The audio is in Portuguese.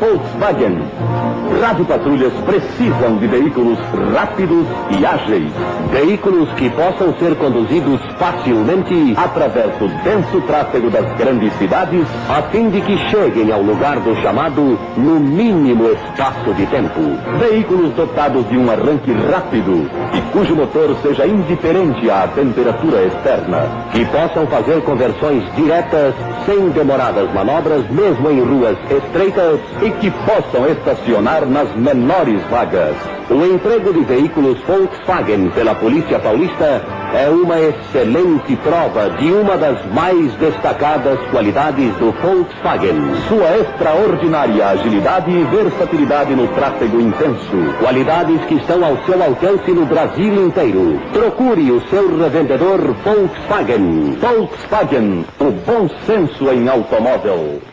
Volkswagen. Radiopatrulhas precisam de veículos rápidos e ágeis. Veículos que possam ser conduzidos facilmente através do denso tráfego das grandes cidades, a fim de que cheguem ao lugar do chamado no mínimo espaço de tempo. Veículos dotados de um arranque rápido e cujo motor seja indiferente à temperatura externa. Que possam fazer conversões diretas, sem demoradas manobras, mesmo em ruas estreitas, e que possam estacionar nas menores vagas. O emprego de veículos Volkswagen pela Polícia Paulista é uma excelente prova de uma das mais destacadas qualidades do Volkswagen. Sua extraordinária agilidade e versatilidade no tráfego intenso. Qualidades que estão ao seu alcance no Brasil inteiro. Procure o seu revendedor Volkswagen. Volkswagen, o bom senso em automóvel.